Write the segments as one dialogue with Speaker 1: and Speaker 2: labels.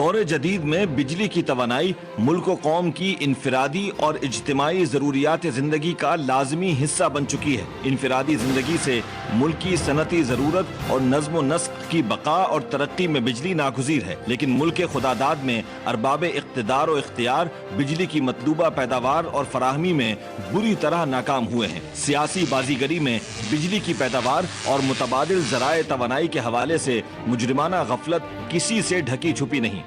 Speaker 1: दौरे जदीद में बिजली की तवानाई मुल्क व कौम की इनफरादी और इज्तिमाई ज़रूरियात ज़िंदगी का लाजमी हिस्सा बन चुकी है। इनफरादी ज़िंदगी से मुल्क की सनती ज़रूरत और नज़्म व नस्क की बका और तरक्की में बिजली नागुज़ीर है, लेकिन मुल्क के खुदादाद में अरबाब इक़्तिदार और इख्तियार बिजली की मतलूबा पैदावार और फराहमी में बुरी तरह नाकाम हुए हैं। सियासी बाजीगरी में बिजली की पैदावार और मुतबादिल ज़राए तवानाई के हवाले से मुजरिमाना गफलत किसी से ढकी छुपी नहीं।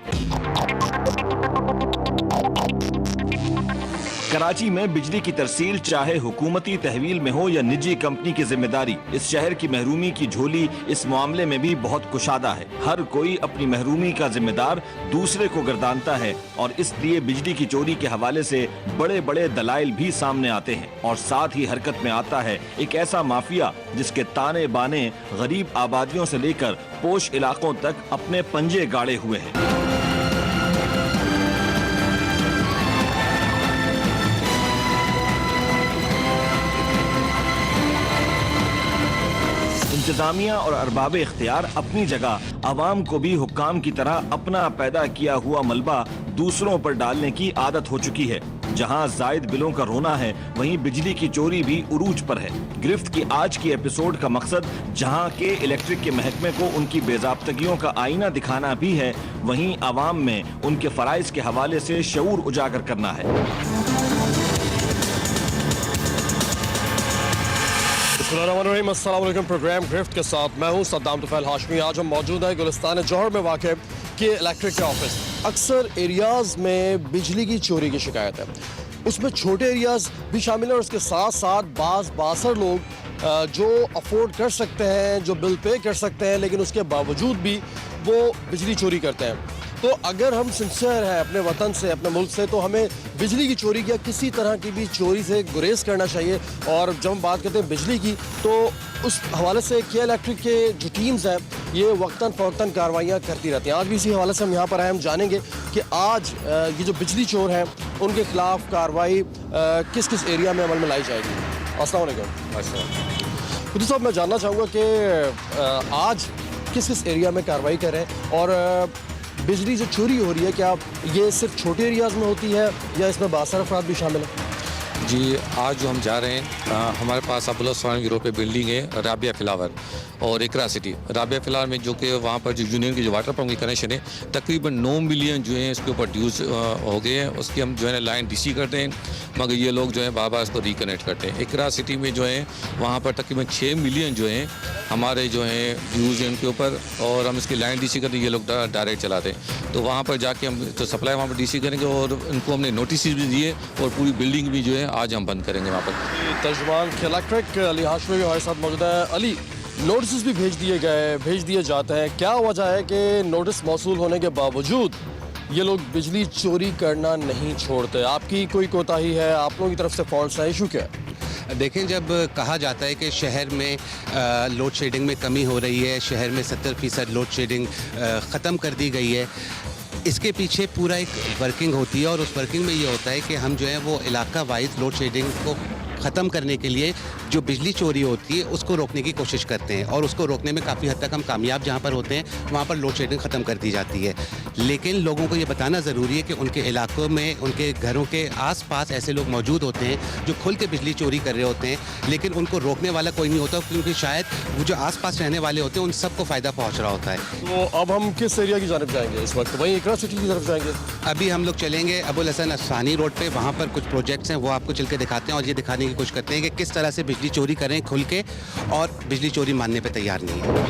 Speaker 1: कराची में बिजली की तरसील चाहे हुकूमती तहवील में हो या निजी कंपनी की जिम्मेदारी, इस शहर की महरूमी की झोली इस मामले में भी बहुत कुशादा है। हर कोई अपनी महरूमी का जिम्मेदार दूसरे को गर्दानता है और इसलिए बिजली की चोरी के हवाले से बड़े बड़े दलाइल भी सामने आते हैं और साथ ही हरकत में आता है एक ऐसा माफिया जिसके ताने बाने गरीब आबादियों से लेकर पोश इलाकों तक अपने पंजे गाड़े हुए हैं। इंतजामिया और अरबाब इख्तियार अपनी जगह अवाम को भी हुक्काम की तरह अपना पैदा किया हुआ मलबा दूसरों पर डालने की आदत हो चुकी है। जहां जायद बिलों का रोना है, वहीं बिजली की चोरी भी उरूज पर है। गिरफ्त की आज की एपिसोड का मकसद जहां के इलेक्ट्रिक के महकमे को उनकी बेजाब्तगियों का आईना दिखाना भी है, वहीं अवाम में उनके फराइज के हवाले से शऊर उजागर करना है।
Speaker 2: अस्सलाम वालेकुम। प्रोग्राम गिरफ्त के साथ मैं हूं सद्दाम तुफैल हाशमी। आज हम मौजूद हैं गुलिस्तान जौहर में वाक़ के इलेक्ट्रिक के ऑफिस। अक्सर एरियाज़ में बिजली की चोरी की शिकायत है, उसमें छोटे एरियाज़ भी शामिल हैं और उसके साथ साथ बासर लोग जो अफोर्ड कर सकते हैं, जो बिल पे कर सकते हैं, लेकिन उसके बावजूद भी वो बिजली चोरी करते हैं। तो अगर हम सिंसियर हैं अपने वतन से, अपने मुल्क से, तो हमें बिजली की चोरी या किसी तरह की भी चोरी से गुरेज करना चाहिए। और जब हम बात करते हैं बिजली की, तो उस हवाले से के इलेक्ट्रिक के जो टीम्स हैं ये वक्तन फ़वक्तन कार्रवाइयाँ करती रहती हैं। आज भी इसी हवाले से हम यहाँ पर आए, हम जानेंगे कि आज ये जो बिजली चोर हैं उनके खिलाफ कार्रवाई किस किस एरिया में अमल में लाई जाएगी। अस्सलाम वालेकुम। खुद साहब, मैं जानना चाहूँगा कि आज किस किस एरिया में कार्रवाई करें और बिजली जो चोरी हो रही है, क्या ये सिर्फ छोटे एरियाज़ में होती है या इसमें बासर अफराद भी शामिल हैं?
Speaker 3: जी, आज जो हम जा रहे हैं, हमारे पास अब्दुल उस्मान यूरोप पे बिल्डिंग है राबिया फ्लावर और इकरा सिटी। राबिया फ्लावर में जो कि वहाँ पर जो यूनियन की जो वाटर पंप की कनेक्शन है, तकरीबन 9 मिलियन जो है इसके ऊपर ड्यूज हो गए हैं। उसकी हम जो है लाइन डीसी करते हैं, मगर ये लोग जो है बार बार इसको रिकनेक्ट करते हैं। इकरा सिटी में जो है वहाँ पर तकरीबन 6 मिलियन जो है हमारे जो है ड्यूज हैं उनके ऊपर, और हम इसकी लाइन डीसी करते हैं, ये लोग डायरेक्ट चलाते हैं। तो वहाँ पर जाके हम तो सप्लाई वहाँ पर डीसी करेंगे और इनको हमने नोटिस भी दिए और पूरी बिल्डिंग भी जो है आज हम बंद करेंगे वहाँ पर।
Speaker 2: तर्जुमान इलेक्ट्रिक अली हाशमी भी हमारे साथ मौजूद है। अली, नोटिस भी भेज दिए जाते हैं, क्या वजह है कि नोटिस मौसूल होने के बावजूद ये लोग बिजली चोरी करना नहीं छोड़ते? आपकी कोई कोताही है, आप लोगों की तरफ से फॉल्ट है, इशू क्या है?
Speaker 4: देखें, जब कहा जाता है कि शहर में लोड शेडिंग में कमी हो रही है, शहर में 70% लोड शेडिंग ख़त्म कर दी गई है, इसके पीछे पूरा एक वर्किंग होती है और उस वर्किंग में ये होता है कि हम जो है वो इलाका वाइज लोड शेडिंग को ख़त्म करने के लिए जो बिजली चोरी होती है उसको रोकने की कोशिश करते हैं और उसको रोकने में काफ़ी हद तक हम कामयाब जहाँ पर होते हैं वहाँ पर लोड शेडिंग ख़त्म कर दी जाती है। लेकिन लोगों को ये बताना ज़रूरी है कि उनके इलाकों में, उनके घरों के आसपास ऐसे लोग मौजूद होते हैं जो खुल के बिजली चोरी कर रहे होते हैं, लेकिन उनको रोकने वाला कोई नहीं होता, क्योंकि शायद वो जो आसपास रहने वाले होते हैं उन सबको फ़ायदा पहुँच रहा होता है।
Speaker 2: तो अब हम किस एरिया की जानब जाएंगे इस वक्त? वहीं इकरा सिटी की तरफ जाएंगे?
Speaker 4: अभी हम लोग चलेंगे अबुल हसन अस्सानी रोड पे, वहाँ पर कुछ प्रोजेक्ट्स हैं, वो आपको चल के दिखाते हैं और ये दिखाने की कोशिश करते हैं कि किस तरह से बिजली चोरी करें खुल के, और बिजली चोरी मानने पे तैयार नहीं है।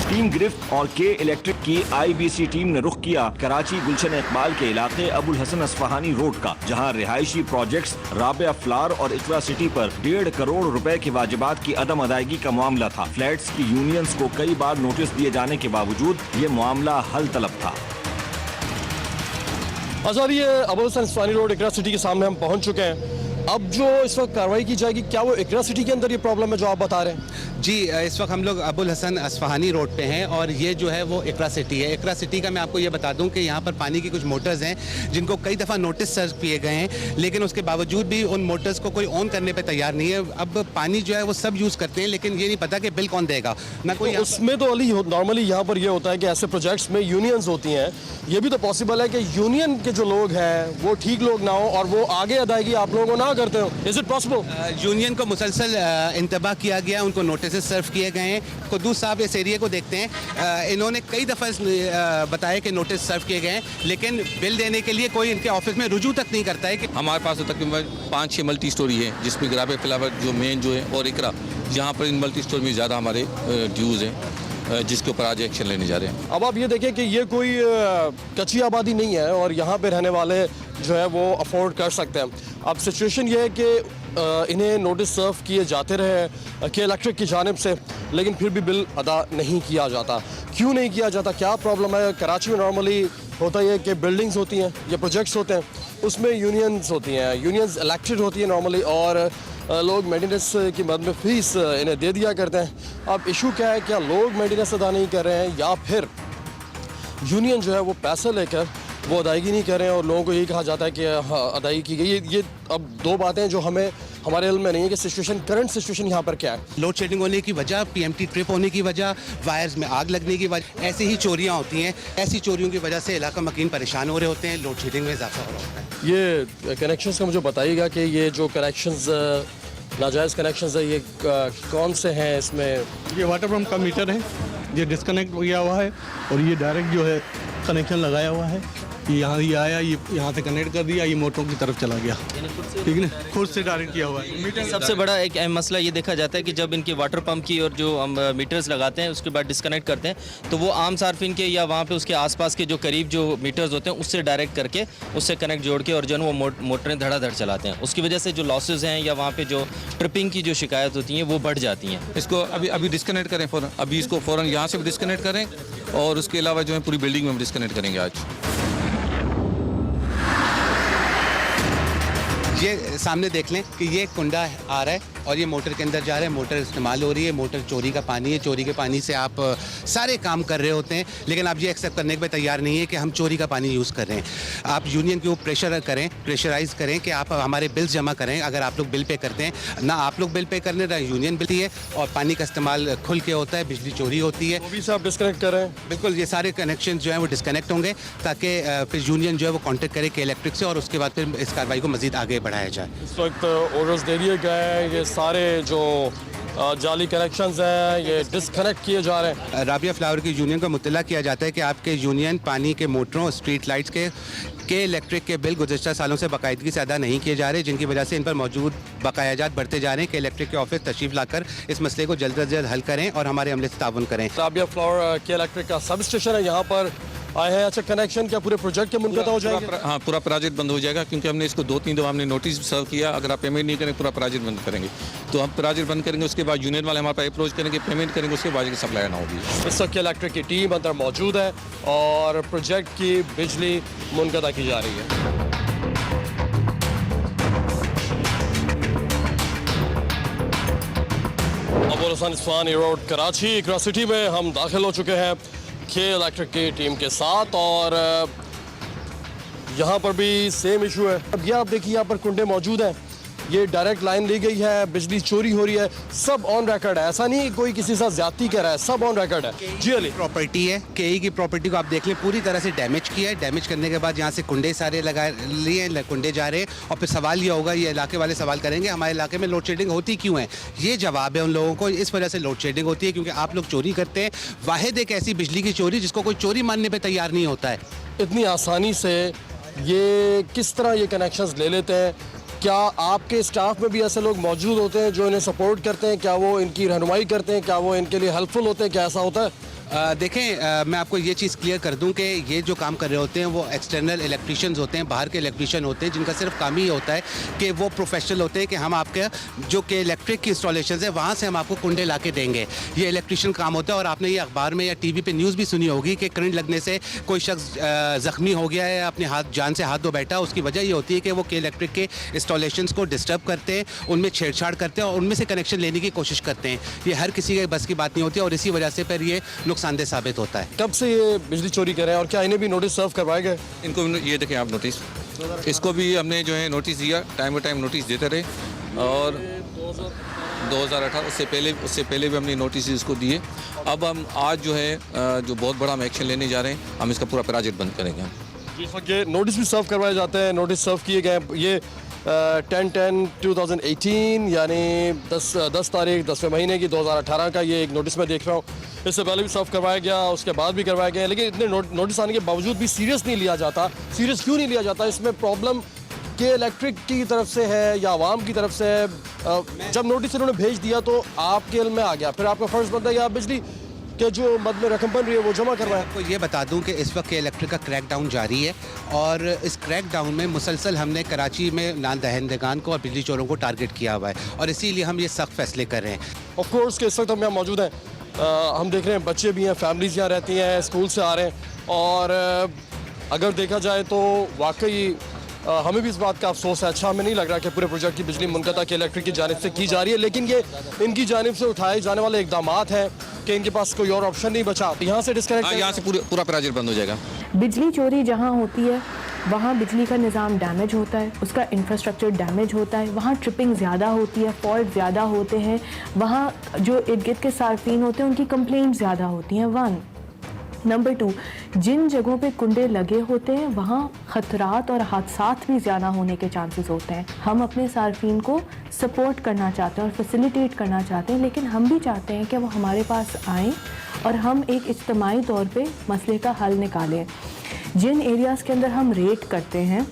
Speaker 1: टीम गिरफ्त और के इलेक्ट्रिक की आईबीसी टीम ने रुख किया कराची गुलशन इकबाल के इलाके अबुल हसन अस्फहानी रोड का, जहां रिहायशी प्रोजेक्ट्स राबिया फ्लावर और इकरा सिटी पर 1.5 करोड़ रुपए के वाजिबात की अदम अदायगी का मामला था। फ्लैट्स की यूनियंस को कई बार नोटिस दिए जाने के बावजूद ये मामला हल तलब था।
Speaker 2: आजादी अबुल हसन अस्फहानी रोड इकरा सिटी के सामने हम पहुंच चुके हैं। अब जो इस वक्त कार्रवाई की जाएगी, क्या वो इकरा सिटी के अंदर ये प्रॉब्लम है जो आप बता रहे हैं?
Speaker 4: जी इस वक्त हम लोग अबुल हसन अस्फहानी रोड पे हैं और ये जो है वो इकरा सिटी है। इकरा सिटी का मैं आपको ये बता दूं कि यहाँ पर पानी की कुछ मोटर्स हैं जिनको कई दफ़ा नोटिस सर्व किए गए हैं, लेकिन उसके बावजूद भी उन मोटर्स को कोई ऑन करने पे तैयार नहीं है। अब पानी जो है वो सब यूज़ करते हैं, लेकिन ये नहीं पता कि बिल कौन देगा ना कोई।
Speaker 2: तो उसमें तो अली नॉर्मली यहाँ पर ये होता है कि ऐसे प्रोजेक्ट्स में यूनियंस होती हैं, ये भी तो पॉसिबल है कि यूनियन के जो लोग हैं वो ठीक लोग ना हो और वो आगे अदायगी आप लोगों को ना करते हो। Is it possible?
Speaker 4: यूनियन को मुसलसल इंतबाह किया गया, उनको नोटिस सर्व किए गए हैं। कुद्दूस साहब इस एरिया को देखते हैं, इन्होंने कई दफ़ा बताया कि नोटिस सर्व किए गए हैं, लेकिन बिल देने के लिए कोई इनके ऑफिस में रुजू तक नहीं करता है। कि
Speaker 3: हमारे पास तो तकरीबन 5-6 मल्टी स्टोरी है, जिसमें राबिया फ्लावर जो मेन जो है और इकरा, जहाँ पर इन मल्टी स्टोरी में ज़्यादा हमारे ड्यूज़ हैं, जिसके ऊपर आज एक्शन लेने जा रहे हैं।
Speaker 2: अब आप ये देखें कि ये कोई कच्ची आबादी नहीं है और यहाँ पे रहने वाले जो है वो अफोर्ड कर सकते हैं। अब सिचुएशन ये है कि इन्हें नोटिस सर्व किए जाते रहे कि इलेक्ट्रिक की जानिब से, लेकिन फिर भी बिल अदा नहीं किया जाता। क्यों नहीं किया जाता, क्या प्रॉब्लम है? कराची में नॉर्मली होता है कि बिल्डिंग्स होती हैं या प्रोजेक्ट्स होते हैं, उसमें यूनियंस होती हैं, यूनियंस इलेक्टेड होती है नॉर्मली, और लोग मेंटेनेंस की मद में फीस इन्हें दे दिया करते हैं। अब इशू क्या है, क्या लोग मेंटेनेंस अदा नहीं कर रहे हैं या फिर यूनियन जो है वो पैसे लेकर वो अदायगी नहीं कर रहे हैं और लोगों को यही कहा जाता है कि हाँ अदायगी की गई। ये अब दो बातें जो हमें हमारे इल्म में नहीं है कि सिचुएशन, करंट सिचुएशन यहाँ पर क्या है।
Speaker 4: लोड शेडिंग होने की वजह, पीएमटी ट्रिप होने की वजह, वायर्स में आग लगने की वजह, ऐसी ही चोरियाँ होती हैं। ऐसी चोरियों की वजह से इलाका मकीन परेशान हो रहे होते हैं, लोड शेडिंग में इजाफा हो रहा होता है।
Speaker 2: ये कनेक्शंस का मुझे बताइएगा कि ये जो कनेक्शंस नाजायज़ कनेक्शंस है ये कौन से हैं? इसमें
Speaker 5: ये वाटर पंप का मीटर है, ये डिस्कनेक्ट किया हुआ है और ये डायरेक्ट जो है कनेक्शन लगाया हुआ है। ये आया, ये यहाँ से कनेक्ट कर दिया, ये मोटरों की तरफ चला गया, ठीक है ना, खुद से डायरेक्ट किया हुआ है।
Speaker 6: सबसे बड़ा एक अहम मसला ये देखा जाता है कि जब इनके वाटर पंप की और जो हम मीटर्स लगाते हैं उसके बाद डिस्कनेक्ट करते हैं तो वो आम सार्फिन के या वहाँ पे उसके आसपास के जो करीब जो मीटर्स होते हैं उससे डायरेक्ट करके उससे कनेक्ट जोड़ के और जो है वो मोटरें धड़ाधड़ चलाते हैं। उसकी वजह से जो लॉसेज हैं या वहाँ पे जो ट्रिपिंग की जो शिकायत होती हैं वो बढ़ जाती हैं।
Speaker 3: इसको अभी डिस्कनेक्ट करें फ़ौरन, अभी इसको फ़ौरन यहाँ से भी डिस्कनेक्ट करें और उसके अलावा जो है पूरी बिल्डिंग में हम डिस्कनेक्ट करेंगे आज।
Speaker 4: ये सामने देख लें कि ये कुंडा आ रहा है और ये मोटर के अंदर जा रहा है, मोटर इस्तेमाल हो रही है, मोटर चोरी का पानी है, चोरी के पानी से आप सारे काम कर रहे होते हैं, लेकिन आप ये एक्सेप्ट करने के तैयार नहीं है कि हम चोरी का पानी यूज़ कर रहे हैं। आप यूनियन के ऊपर प्रेशर करें, प्रेशराइज करें कि आप हमारे बिल्स जमा करें। अगर आप लोग बिल पे करते हैं, ना आप लोग बिल पे करने, ना यूनियन बिल है, और पानी का इस्तेमाल खुल के होता है, बिजली चोरी होती है,
Speaker 2: वो भी सब डिस्कनेक्ट कर रहे हैं।
Speaker 4: बिल्कुल ये सारे कनेक्शन जो हैं वो डिस्कनेक्ट होंगे ताकि फिर यूनियन जो है वो कॉन्टेक्ट करे कि इलेक्ट्रिक से, और उसके बाद फिर इस कार्रवाई को मज़ीद आगे बढ़ाया जाए।
Speaker 2: इस वक्त ऑर्डर्स दे दिए गए हैं, ये सारे जो जाली कनेक्शंस हैं ये डिस्कनेक्ट किए जा रहे हैं।
Speaker 4: राबिया फ्लावर की यूनियन को मुतला किया जाता है कि आपके यूनियन पानी के मोटरों, स्ट्रीट लाइट्स के इलेक्ट्रिक के बिल गुज़श्ता सालों से बाकायदगी से अदा नहीं किए जा रहे, जिनकी वजह से इन पर मौजूद बकायाजात बढ़ते जा रहे हैं कि इलेक्ट्रिक के ऑफिस तशरीफ लाकर इस मसले को जल्द अज जल्द हल करें और हमारे अमले से ताउन करें।
Speaker 2: राबिया फ्लावर के इलेक्ट्रिक का सब स्टेशन है यहाँ पर आए हैं। अच्छा, कनेक्शन क्या पूरे प्रोजेक्ट के मुनक़ता हो जाएंगे?
Speaker 3: हाँ, पूरा प्रोजेक्ट बंद हो जाएगा क्योंकि हमने इसको 2-3 दफ़ा हमने नोटिस सर्व किया। अगर आप पेमेंट नहीं करें पूरा प्रोजेक्ट बंद करेंगे, तो हम प्रोजेक्ट बंद करेंगे, उसके बाद यूनियन वाले हमारे पास अप्रोच करेंगे, पेमेंट करेंगे, उसके बाद सप्लाई ना होगी।
Speaker 2: इस वक्त इलेक्ट्रिक की टीम अंदर मौजूद है और प्रोजेक्ट की बिजली मुनक़ता की जा रही है। अबुल हसन अस्फहानी रोड कराची इकरा सिटी में हम दाखिल हो चुके हैं के इलेक्ट्रिक की टीम के साथ और यहाँ पर भी सेम इशू है। अब ये आप देखिए यहाँ पर कुंडे मौजूद हैं, ये डायरेक्ट लाइन ली गई है, बिजली चोरी हो रही है, सब ऑन रिकॉर्ड है। ऐसा नहीं कोई किसी के साथ ज्यादती कर रहा है, सब ऑन रिकॉर्ड है। जी अली,
Speaker 4: प्रॉपर्टी है, केई की प्रॉपर्टी को आप देख लें, पूरी तरह से डैमेज किया है। डैमेज करने के बाद यहाँ से कुंडे सारे लगा लिए, कुंडे जा रहे हैं, और फिर सवाल ये होगा, ये इलाके वाले सवाल करेंगे हमारे इलाके में लोड शेडिंग होती क्यों है। ये जवाब है उन लोगों को, इस वजह से लोड शेडिंग होती है क्योंकि आप लोग चोरी करते हैं। वाहिद एक ऐसी बिजली की चोरी जिसको कोई चोरी मानने पर तैयार नहीं होता है।
Speaker 2: इतनी आसानी से ये किस तरह ये कनेक्शंस ले लेते हैं? क्या आपके स्टाफ में भी ऐसे लोग मौजूद होते हैं जो इन्हें सपोर्ट करते हैं? क्या वो इनकी रहनुमाई करते हैं? क्या वो इनके लिए हेल्पफुल होते हैं? क्या ऐसा होता है?
Speaker 4: देखें, मैं आपको ये चीज़ क्लियर कर दूं कि ये जो काम कर रहे होते हैं वो एक्सटर्नल इलेक्ट्रिशियंस होते हैं, बाहर के इलेक्ट्रिशियन होते हैं, जिनका सिर्फ काम ही होता है कि वो प्रोफेशनल होते हैं कि हम आपके जो कि इलेक्ट्रिक की इंस्टॉलेशन है वहाँ से हम आपको कुंडे ला के देंगे। ये इलेक्ट्रिशियन काम होता है। और आपने ये अखबार में या टीवी पे न्यूज़ भी सुनी होगी कि करंट लगने से कोई शख्स ज़ख्मी हो गया है, अपने जान से हाथ धो बैठा। उसकी वजह ये होती है कि वो के इलेक्ट्रिक के इंस्टॉलेशंस को डिस्टर्ब करते हैं, उनमें छेड़छाड़ करते हैं और उनमें से कनेक्शन लेने की कोशिश करते हैं। ये हर किसी के बस की बात नहीं होती और इसी वजह से फिर ये नुकसानदेह साबित होता है।
Speaker 2: कब से ये बिजली चोरी कर रहे हैं और क्या इन्हें भी नोटिस सर्व करवाए गए?
Speaker 3: इनको ये देखें आप नोटिस, इसको भी हमने जो है नोटिस दिया, टाइम टू टाइम नोटिस देते रहे। और 2018 उससे पहले भी हमने नोटिस इसको दिए। अब हम आज जो है जो बहुत बड़ा हम एक्शन लेने जा रहे हैं, हम इसका पूरा प्रोजेक्ट बंद करेंगे।
Speaker 2: ये नोटिस भी सर्व करवाए जाते हैं, नोटिस सर्व किए गए। ये 10/10/2018 यानी 10 तारीख 10वें महीने की 2018 का ये एक नोटिस मैं देख रहा हूँ। इससे पहले भी सर्व करवाया गया, उसके बाद भी करवाया गया, लेकिन इतने नोटिस आने के बावजूद भी सीरियस नहीं लिया जाता। सीरियस क्यों नहीं लिया जाता? इसमें प्रॉब्लम के इलेक्ट्रिक की तरफ से है या आवाम की तरफ से है? जब नोटिस इन्होंने भेज दिया तो आपके इल्म में आ गया, फिर आपका फ़र्ज़ बनता है कि आप बिजली के जो मद में रकम बन रही है वो जमा करवाएं।
Speaker 4: आपको ये बता दूं कि इस वक्त के इलेक्ट्रिक का क्रैकडाउन जारी है और इस क्रैकडाउन में मुसलसल हमने कराची में दहनदगान को और बिजली चोरों को टारगेट किया हुआ है और इसीलिए हम ये सख्त फैसले कर रहे हैं।
Speaker 2: ऑफ कोर्स के इस वक्त हम यहाँ मौजूद हैं, हम देख रहे हैं बच्चे भी हैं, फैमिलीज यहाँ रहती हैं, स्कूल से आ रहे हैं। और अगर देखा जाए तो वाकई हमें भी इस बात का अफसोस है। अच्छा, हमें नहीं लग रहा कि पूरे प्रोजेक्ट की बिजली मुनक़ता के इलेक्ट्रिक की जानिब से की जा रही है, लेकिन ये इनकी जानिब से उठाए जाने वाले इकदाम हैं कि इनके पास कोई और ऑप्शन नहीं बचा। यहाँ से डिस्कनेक्ट,
Speaker 3: यहाँ से पूरा प्रोजेक्ट बंद हो जाएगा।
Speaker 7: बिजली चोरी जहाँ होती है वहाँ बिजली का निज़ाम डैमेज होता है, उसका इंफ्रास्ट्रक्चर डैमेज होता है, वहाँ ट्रिपिंग ज़्यादा होती है, फॉल्ट ज़्यादा होते हैं, वहाँ जो इर्द गिर्द के सार्फिन होते हैं उनकी कंप्लेंट ज़्यादा होती हैं। 1 नंबर 2, जिन जगहों पे कुंडे लगे होते हैं वहाँ ख़तरात और हादसात भी ज़्यादा होने के चांसेस होते हैं। हम अपने सार्फिन को सपोर्ट करना चाहते हैं और फैसिलिटेट करना चाहते हैं, लेकिन हम भी चाहते हैं कि वो हमारे पास आएँ और हम एक इज्तिमाई तौर पे मसले का हल निकालें। जिन एरियाज़ के अंदर हम रेड करते हैं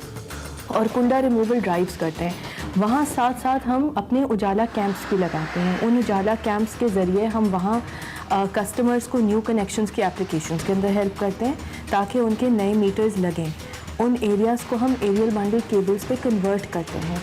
Speaker 7: और कुंडा रिमूवल ड्राइव्स करते हैं, वहाँ साथ साथ हम अपने उजाला कैंप्स भी लगाते हैं। उन उजाला कैंप्स के ज़रिए हम वहाँ कस्टमर्स को न्यू कनेक्शंस की एप्लीकेशंस के अंदर हेल्प करते हैं ताकि उनके नए मीटर्स लगें। उन एरियाज़ को हम एरियल बंडल केबल्स पे कन्वर्ट करते हैं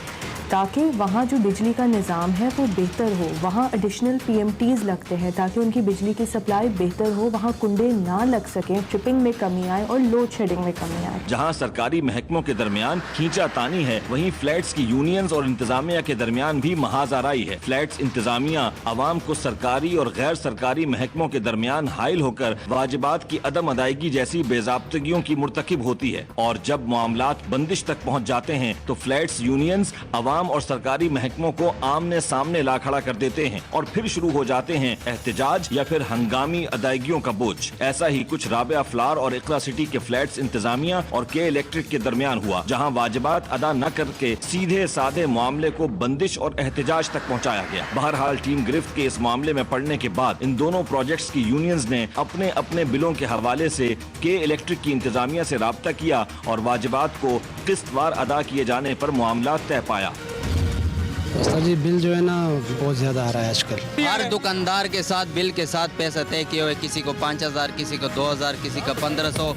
Speaker 7: ताकि वहाँ जो बिजली का निज़ाम है वो बेहतर हो। वहाँ एडिशनल PMTs लगते हैं ताकि उनकी बिजली की सप्लाई बेहतर हो, वहाँ कुंडे ना लग सकें, ट्रिपिंग में कमी आए और लोड शेडिंग में कमी आए।
Speaker 1: जहां सरकारी महकमों के दरमियान खींचातानी है, वहीं फ्लैट्स की यूनियंस और इंतजामिया के दरमियान भी महाजराई है। फ्लैट्स इंतजामिया आवाम को सरकारी और गैर सरकारी महकमों के दरमियान हाइल होकर वाजिबात की अदम अदायगी जैसी बेज़ाब्तगियों की मुर्तकिब होती है और जब मामलात बंदिश तक पहुँच जाते हैं तो फ्लैट्स यूनियंस आवाम और सरकारी महकमों को आमने सामने ला खड़ा कर देते हैं और फिर शुरू हो जाते हैं एहतजाज या फिर हंगामी अदायगियों का बोझ। ऐसा ही कुछ राबिया फ्लावर और इकरा सिटी के फ्लैट्स इंतजामिया और के इलेक्ट्रिक के दरमियान हुआ, जहां वाजिबात अदा न करके सीधे साधे मामले को बंदिश और एहतजाज तक पहुंचाया गया। बहरहाल टीम गिरफ्त के इस मामले में पड़ने के बाद इन दोनों प्रोजेक्ट्स की यूनियंस ने अपने अपने बिलों के हवाले से के इलेक्ट्रिक की इंतजामिया से राब्ता किया और वाजिबात को किस्तवार अदा किए जाने पर मामला तय पाया।
Speaker 8: सर जी, बिल जो है ना बहुत ज़्यादा आ रहा है आजकल।
Speaker 9: हर दुकानदार के साथ बिल के साथ पैसे तय किए हुए, किसी को 5000, किसी को 2000, किसी का 1500।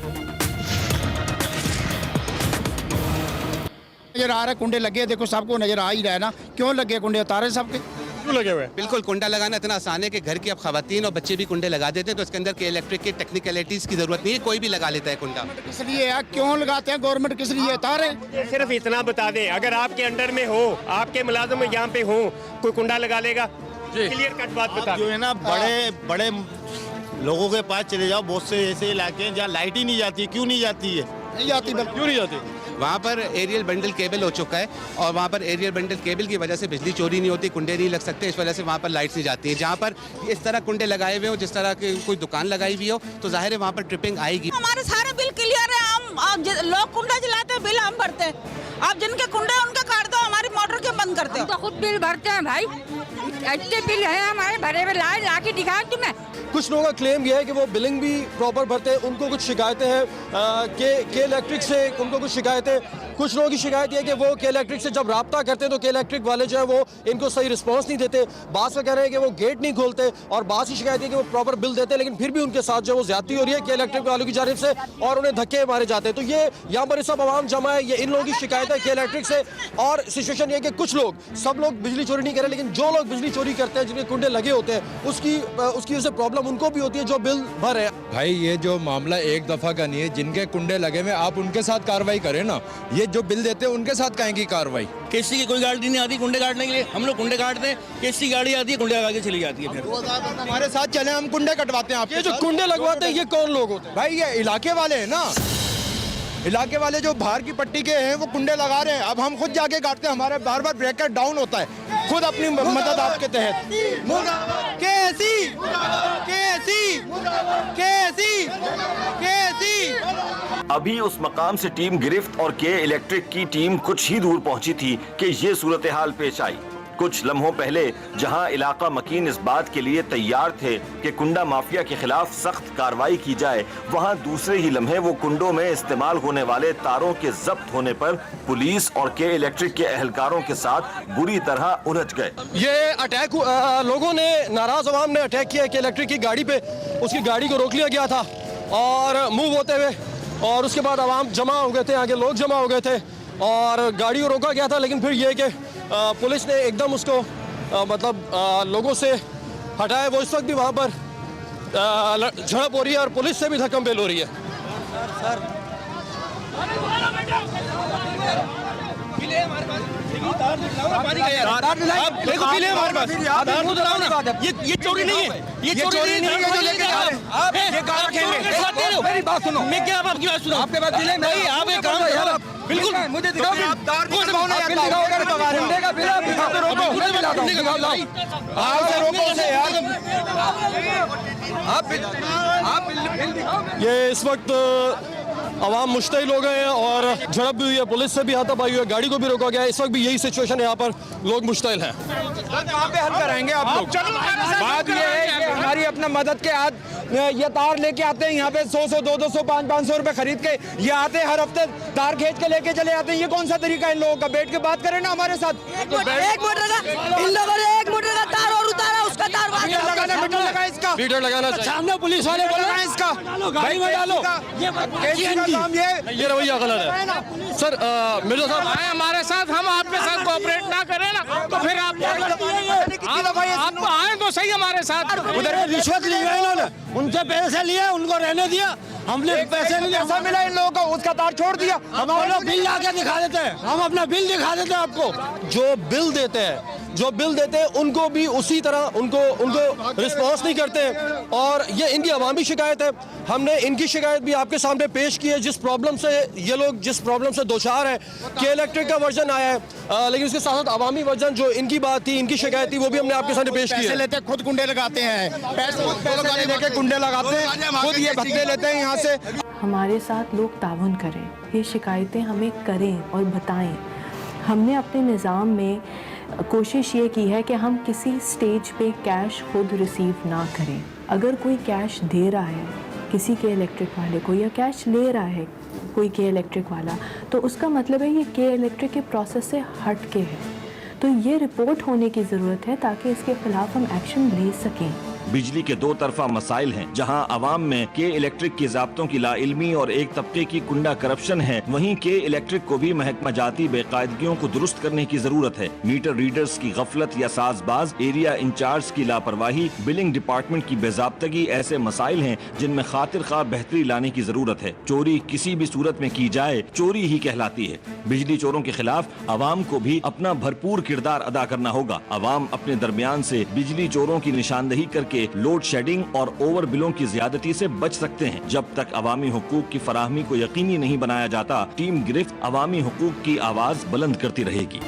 Speaker 10: नजर आ रहा है कुंडे लगे, देखो सबको नजर आ ही रहा है ना, क्यों लगे कुंडे, उतारे सबके
Speaker 2: क्यों लगे हुए?
Speaker 4: बिल्कुल, कुंडा लगाना इतना आसान है कि घर की अब खवातीन और बच्चे भी कुंडे लगा देते हैं, तो इसके अंदर के इलेक्ट्रिक की टेक्निकलिटीज़ की ज़रूरत नहीं है, कोई भी लगा लेता है कुंडा।
Speaker 10: किस लिए है, क्यों लगाते हैं, गवर्नमेंट किस लिए तारे?
Speaker 11: सिर्फ इतना बता दें, अगर आपके अंडर में हो, आपके मुलाजिम यहाँ पे हो, कोई कुंडा लगा लेगा? क्लियर कट बात बता
Speaker 12: जो है ना, बड़े लोगों के पास चले जाओ, बहुत से ऐसे इलाके हैं जहाँ लाइट ही नहीं जाती। क्यों नहीं जाती है?
Speaker 10: नहीं जाती,
Speaker 2: क्यों नहीं जाती?
Speaker 4: वहाँ पर एरियल बंडल केबल हो चुका है और वहाँ पर एरियल बंडल केबल की वजह से बिजली चोरी नहीं होती, कुंडे नहीं लग सकते, इस वजह से वहाँ पर लाइट्स नहीं जाती है। जहाँ पर इस तरह कुंडे लगाए हुए हो, जिस तरह की कोई दुकान लगाई हुई हो, तो जाहिर है वहाँ पर ट्रिपिंग आएगी।
Speaker 13: हमारे सारे बिल क्लियर है, हम लोग कुंडा जलाते हैं, बिल हम भरते हैं। आप जिनके कुंडे उनके काट दो, हमारी मोटर क्यों बंद करते हो?
Speaker 14: तो खुद बिल भरते हैं भाई, इतने बिल है हमारे भरे हुए, लाए ला के दिखाएं तुम्हें,
Speaker 2: कुछ लोगों का क्लेम यह है कि वो बिलिंग भी प्रॉपर भरते हैं, उनको कुछ शिकायतें हैं के इलेक्ट्रिक से, उनको कुछ शिकायतें। कुछ लोगों की शिकायत यह है कि वो के इलेक्ट्रिक से जब रब्ता करते हैं तो के इलेक्ट्रिक वाले जो है वो इनको सही रिस्पॉन्स नहीं देते। बास का कह रहे हैं कि वो गेट नहीं खोलते, और बास की शिकायत है कि वो प्रॉपर बिल देते हैं लेकिन फिर भी उनके साथ जो है वो ज्यादती हो रही है के इलेक्ट्रिक वालों की जानिब से, और उन्हें धक्के मारे जाते हैं। तो ये यहाँ पर सब आवाम जमा है, ये इन लोगों की शिकायत है के इलेक्ट्रिक से। और सिचुएशन ये कि कुछ लोग, सब लोग बिजली चोरी नहीं कर रहे, लेकिन जो लोग बिजली चोरी करते हैं, जिनके कुंडे लगे होते हैं, उसकी वजह से प्रॉब्लम उनको भी होती है जो बिल भर है।
Speaker 14: भाई ये जो मामला एक दफा का नहीं है, जिनके कुंडे लगे हुए आप उनके साथ कार्रवाई करें ना, ये जो बिल देते हैं उनके साथ काहे की कार्रवाई।
Speaker 15: किसी की कोई गाड़ी नहीं आती कुंडे काटने के लिए, हम लोग कुंडे काटते हैं, किसी गाड़ी आती है कुंडे लगा के चली जाती है। फिर
Speaker 14: हमारे साथ चले, हम कुंडे कटवाते हैं। आप
Speaker 2: ये जो कुंडे लगवाते हैं ये कौन लोग होते हैं?
Speaker 14: भाई ये इलाके वाले हैं ना, इलाके वाले जो बाहर की पट्टी के हैं वो कुंडे लगा रहे हैं। अब हम खुद जाके काटते हैं, हमारे बार बार ब्रेकर डाउन होता है, खुद अपनी मदद आपके तहत।
Speaker 1: अभी उस मकाम से टीम गिरफ्त और के इलेक्ट्रिक की टीम कुछ ही दूर पहुंची थी कि ये सूरत हाल पेश आई। कुछ लम्हों पहले जहां इलाका मकीन इस बात के लिए तैयार थे कि कुंडा माफिया के खिलाफ सख्त कार्रवाई की जाए, वहां दूसरे ही लम्हे वो कुंडों में इस्तेमाल होने वाले तारों के जब्त होने पर पुलिस और के इलेक्ट्रिक के एहलकारों के साथ बुरी तरह उलझ गए।
Speaker 2: ये अटैक लोगों ने, नाराज अवाम ने अटैक किया के इलेक्ट्रिक की गाड़ी पे, उसकी गाड़ी को रोक लिया गया था और मूव होते हुए, और उसके बाद अवाम जमा हो गए थे, आगे लोग जमा हो गए थे और गाड़ी को रोका गया था। लेकिन फिर ये कि पुलिस ने एकदम उसको लोगों से हटाया। वो इस वक्त भी वहाँ पर झड़प हो रही है और पुलिस से भी धक्कम-पेल हो रही है।
Speaker 15: ये चोरी नहीं है, ये चोरी नहीं है जो लेके जा रहे हैं आप, ये कहाँ रखेंगे? मेरी बात सुनो, मैं क्या आपकी बात सुनो, आपके बात नहीं भाई, आप एक काम करो, बिल्कुल मुझे दिखाओ, आप तार को दिखाओ ना, बिल दिखाओ, अगर कुंडे का बिल आप दिखाओ तो रोको, मुझे दिलाता हूं, आप से रोको उसे यार, आप बिल दिखाओ।
Speaker 2: ये इस वक्त अवाम मुश्तइल हो गए हैं और झड़प भी हुई है, पुलिस से भी हाथापाई हुई है, गाड़ी को भी रोका गया है। इस वक्त भी यही सिचुएशन है, यहाँ पर लोग मुश्तइल हैं।
Speaker 14: कहाँ पे हल कराएंगे आप लोग? बात ये है कि हमारी अपना मदद के हाथ ये तार लेके आते हैं यहाँ पे 100-100, 200, 500 रुपए खरीद के ये आते हैं, हर हफ्ते तार खींच के लेके चले आते हैं। ये कौन सा तरीका है इन लोगों का? बैठ के बात करें ना हमारे साथ।
Speaker 13: एक मीटर का इन लोगों ने 1 मीटर का तार और उतारा, उसका तार
Speaker 14: मीटर लगा, इसका
Speaker 2: मीटर लगाना चाहिए।
Speaker 14: सामने पुलिस वाले बोल रहे हैं इसका भाई में डालो,
Speaker 2: ये रवैया गलत है सर। मिर्जा साहब
Speaker 15: आए हमारे साथ, हम आपके साथ कोऑपरेट ना करें ना तो फिर आप आए तो सही हमारे साथ।
Speaker 14: उधर रिश्वत ली है इन्होंने, उनसे पैसे लिए, उनको रहने दिया, हमने पैसे नहीं, पैसा मिला इन लोगों को, उसका तार छोड़ दिया। हम लोग बिल लाके दिखा देते हैं, हम अपना बिल दिखा देते हैं आपको।
Speaker 2: जो बिल देते हैं उनको भी उसी तरह उनको रिस्पॉन्स नहीं करते हैं, और ये इनकी अवामी शिकायत है। हमने इनकी शिकायत भी आपके सामने पेश की है, जिस प्रॉब्लम से ये लोग दो चार है। के इलेक्ट्रिक का वर्जन आया है, लेकिन उसके साथ साथ अवामी वर्जन जो इनकी बात थी, इनकी शिकायत थी, वो भी हमने आपके सामने पेश की है।
Speaker 10: लेते खुद कुंडे लगाते हैं,
Speaker 14: पैसे लेके कुंडे लगाते हैं, खुद ये भत्ते लेते हैं यहाँ से।
Speaker 7: हमारे साथ लोग ताउन करें, ये शिकायतें हमें करें और बताएं। हमने अपने निज़ाम में कोशिश ये की है कि हम किसी स्टेज पे कैश खुद रिसीव ना करें। अगर कोई कैश दे रहा है किसी के इलेक्ट्रिक वाले को, या कैश ले रहा है कोई के इलेक्ट्रिक वाला, तो उसका मतलब है ये के इलेक्ट्रिक के प्रोसेस से हट के है। तो ये रिपोर्ट होने की ज़रूरत है ताकि इसके खिलाफ हम एक्शन ले सकें।
Speaker 1: बिजली के दो तरफा मसाइल हैं, जहां अवाम में के इलेक्ट्रिक की ज़ाब्तों की लाइल्मी और एक तबके की कुंडा करप्शन है, वहीं के इलेक्ट्रिक को भी महकमा जाती बेकायदगियों को दुरुस्त करने की जरूरत है। मीटर रीडर्स की गफलत या साजबाज, एरिया इंचार्ज की लापरवाही, बिलिंग डिपार्टमेंट की बेजाब्तगी ऐसे मसाइल हैं जिनमें खातिर खा बेहतरी लाने की जरूरत है। चोरी किसी भी सूरत में की जाए चोरी ही कहलाती है। बिजली चोरों के खिलाफ अवाम को भी अपना भरपूर किरदार अदा करना होगा। अवाम अपने दरमियान से बिजली चोरों की निशानदही करके लोड शेडिंग और ओवर बिलों की ज्यादती से बच सकते हैं। जब तक अवामी हुकूक की फराहमी को यकीनी नहीं बनाया जाता, टीम गिरफ्त अवामी हुकूक की आवाज बुलंद करती रहेगी।